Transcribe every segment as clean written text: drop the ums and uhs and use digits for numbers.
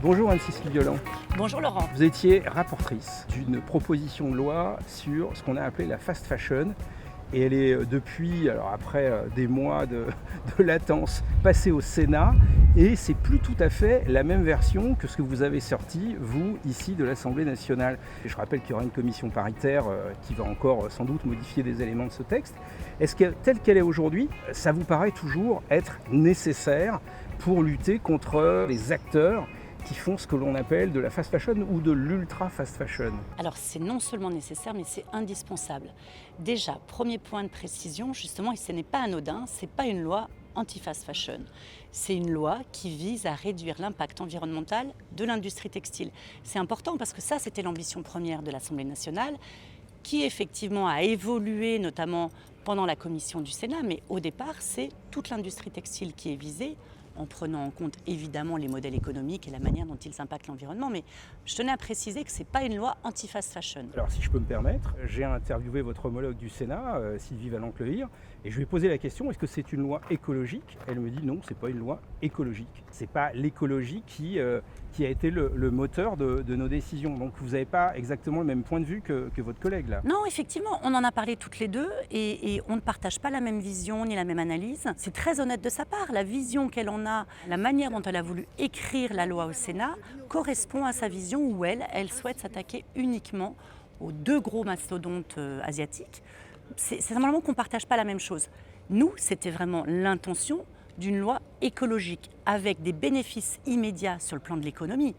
Bonjour Anne-Cécile Violent. Bonjour Laurent. Vous étiez rapportrice d'une proposition de loi sur ce qu'on a appelé la fast fashion. Et elle est depuis, alors après des mois de latence, passée au Sénat. Et c'est plus tout à fait la même version que ce que vous avez sorti, vous, ici, de l'Assemblée nationale. Et je rappelle qu'il y aura une commission paritaire qui va encore sans doute modifier des éléments de ce texte. Est-ce que, telle qu'elle est aujourd'hui, ça vous paraît toujours être nécessaire pour lutter contre les acteurs qui font ce que l'on appelle de la fast fashion ou de l'ultra fast fashion? Alors c'est non seulement nécessaire, mais c'est indispensable. Déjà, premier point de précision, justement, et ce n'est pas anodin, ce n'est pas une loi anti-fast fashion. C'est une loi qui vise à réduire l'impact environnemental de l'industrie textile. C'est important parce que ça, c'était l'ambition première de l'Assemblée nationale, qui effectivement a évolué, notamment pendant la commission du Sénat, mais au départ, c'est toute l'industrie textile qui est visée, en prenant en compte évidemment les modèles économiques et la manière dont ils impactent l'environnement. Mais je tenais à préciser que ce n'est pas une loi anti-fast fashion. Alors si je peux me permettre, j'ai interviewé votre homologue du Sénat, Sylvie Valente-Levire, et je lui ai posé la question, est-ce que c'est une loi écologique? Elle me dit non, c'est pas une loi écologique. C'est pas l'écologie qui a été le moteur de nos décisions. Donc vous n'avez pas exactement le même point de vue que votre collègue là. Non, effectivement, on en a parlé toutes les deux et on ne partage pas la même vision ni la même analyse. C'est très honnête de sa part. La vision qu'elle en a, la manière dont elle a voulu écrire la loi au Sénat correspond à sa vision où elle souhaite s'attaquer uniquement aux deux gros mastodontes asiatiques. C'est simplement qu'on ne partage pas la même chose. Nous, c'était vraiment l'intention d'une loi écologique avec des bénéfices immédiats sur le plan de l'économie.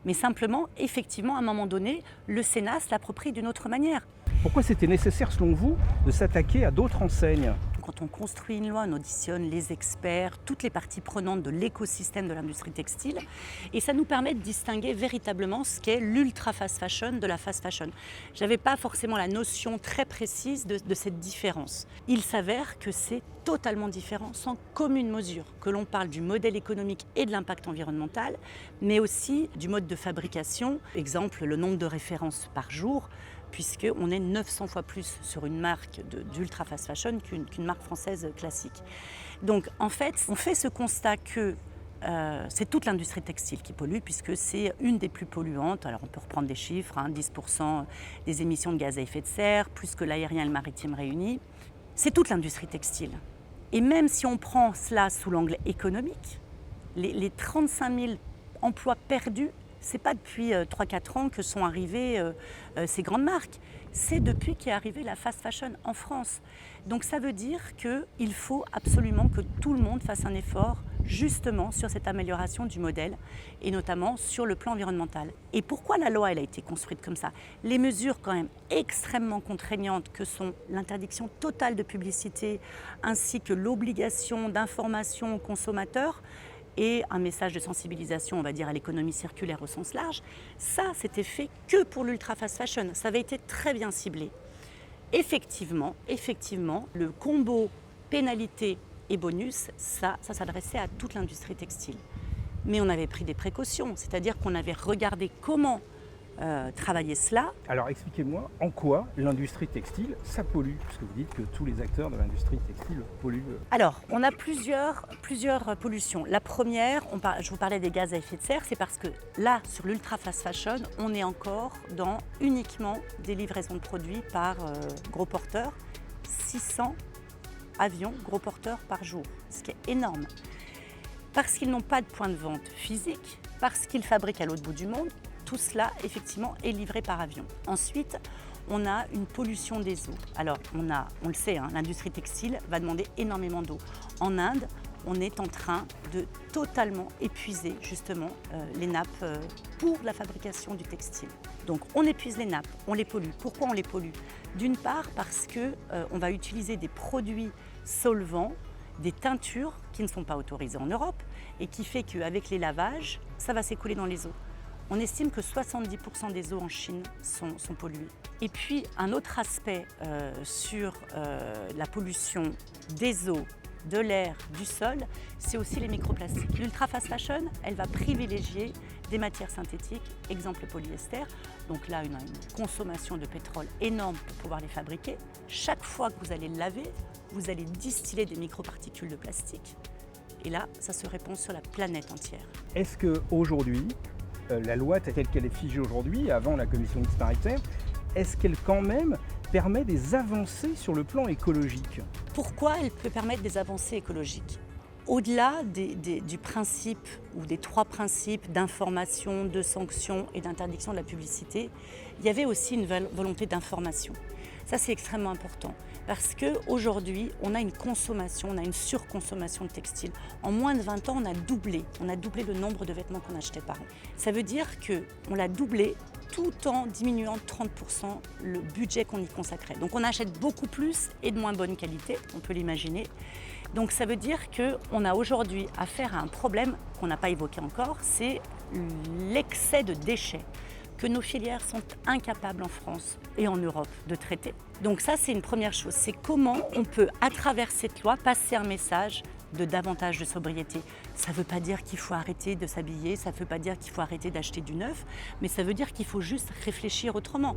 Mais simplement, effectivement, à un moment donné, le Sénat se l'approprie d'une autre manière. Pourquoi c'était nécessaire, selon vous, de s'attaquer à d'autres enseignes? Quand on construit une loi, on auditionne les experts, toutes les parties prenantes de l'écosystème de l'industrie textile, et ça nous permet de distinguer véritablement ce qu'est l'ultra fast fashion de la fast fashion. Je n'avais pas forcément la notion très précise de cette différence. Il s'avère que c'est totalement différent, sans commune mesure, que l'on parle du modèle économique et de l'impact environnemental, mais aussi du mode de fabrication. Exemple, le nombre de références par jour, puisqu'on est 900 fois plus sur une marque d'ultra fast fashion qu'une marque française classique. Donc en fait, on fait ce constat que c'est toute l'industrie textile qui pollue, puisque c'est une des plus polluantes. Alors on peut reprendre des chiffres, 10% des émissions de gaz à effet de serre, plus que l'aérien et le maritime réunis. C'est toute l'industrie textile. Et même si on prend cela sous l'angle économique, les 35 000 emplois perdus, ce n'est pas depuis 3-4 ans que sont arrivées ces grandes marques. C'est depuis qu'est arrivée la fast fashion en France. Donc ça veut dire qu'il faut absolument que tout le monde fasse un effort justement sur cette amélioration du modèle et notamment sur le plan environnemental. Et pourquoi la loi elle a été construite comme ça? Les mesures quand même extrêmement contraignantes que sont l'interdiction totale de publicité ainsi que l'obligation d'information aux consommateurs et un message de sensibilisation, on va dire, à l'économie circulaire au sens large, ça, c'était fait que pour l'ultra fast fashion. Ça avait été très bien ciblé. Effectivement, le combo pénalité et bonus, ça s'adressait à toute l'industrie textile. Mais on avait pris des précautions, c'est-à-dire qu'on avait regardé comment travailler cela. Alors expliquez-moi en quoi l'industrie textile, ça pollue, parce que vous dites que tous les acteurs de l'industrie textile polluent. Alors, on a plusieurs pollutions. La première, je vous parlais des gaz à effet de serre, c'est parce que là, sur l'ultra fast fashion, on est encore dans uniquement des livraisons de produits par gros porteurs, 600 avions gros porteurs par jour, ce qui est énorme. Parce qu'ils n'ont pas de point de vente physique, parce qu'ils fabriquent à l'autre bout du monde, tout cela, effectivement, est livré par avion. Ensuite, on a une pollution des eaux. Alors, on le sait, l'industrie textile va demander énormément d'eau. En Inde, on est en train de totalement épuiser, justement, les nappes pour la fabrication du textile. Donc, on épuise les nappes, on les pollue. Pourquoi on les pollue? D'une part, parce qu'on va utiliser des produits solvants, des teintures qui ne sont pas autorisées en Europe et qui fait qu'avec les lavages, ça va s'écouler dans les eaux. On estime que 70% des eaux en Chine sont polluées. Et puis, un autre aspect sur la pollution des eaux, de l'air, du sol, c'est aussi les microplastiques. L'ultra fast fashion, elle va privilégier des matières synthétiques, exemple le polyester. Donc là, une consommation de pétrole énorme pour pouvoir les fabriquer. Chaque fois que vous allez le laver, vous allez distiller des microparticules de plastique. Et là, ça se répand sur la planète entière. Est-ce qu'aujourd'hui, La loi telle qu'elle est figée aujourd'hui, avant la commission mixte paritaire, est-ce qu'elle quand même permet des avancées sur le plan écologique? Pourquoi elle peut permettre des avancées écologiques? Au-delà du principe ou des 3 principes d'information, de sanction et d'interdiction de la publicité, il y avait aussi une volonté d'information. Ça, c'est extrêmement important parce qu'aujourd'hui, on a une consommation, on a une surconsommation de textiles. En moins de 20 ans, on a doublé le nombre de vêtements qu'on achetait par an. Ça veut dire qu'on l'a doublé tout en diminuant de 30% le budget qu'on y consacrait. Donc on achète beaucoup plus et de moins bonne qualité, on peut l'imaginer. Donc ça veut dire qu'on a aujourd'hui affaire à un problème qu'on n'a pas évoqué encore, c'est l'excès de déchets que nos filières sont incapables en France et en Europe de traiter. Donc ça, c'est une première chose, c'est comment on peut, à travers cette loi, passer un message de davantage de sobriété. Ça ne veut pas dire qu'il faut arrêter de s'habiller, ça ne veut pas dire qu'il faut arrêter d'acheter du neuf, mais ça veut dire qu'il faut juste réfléchir autrement.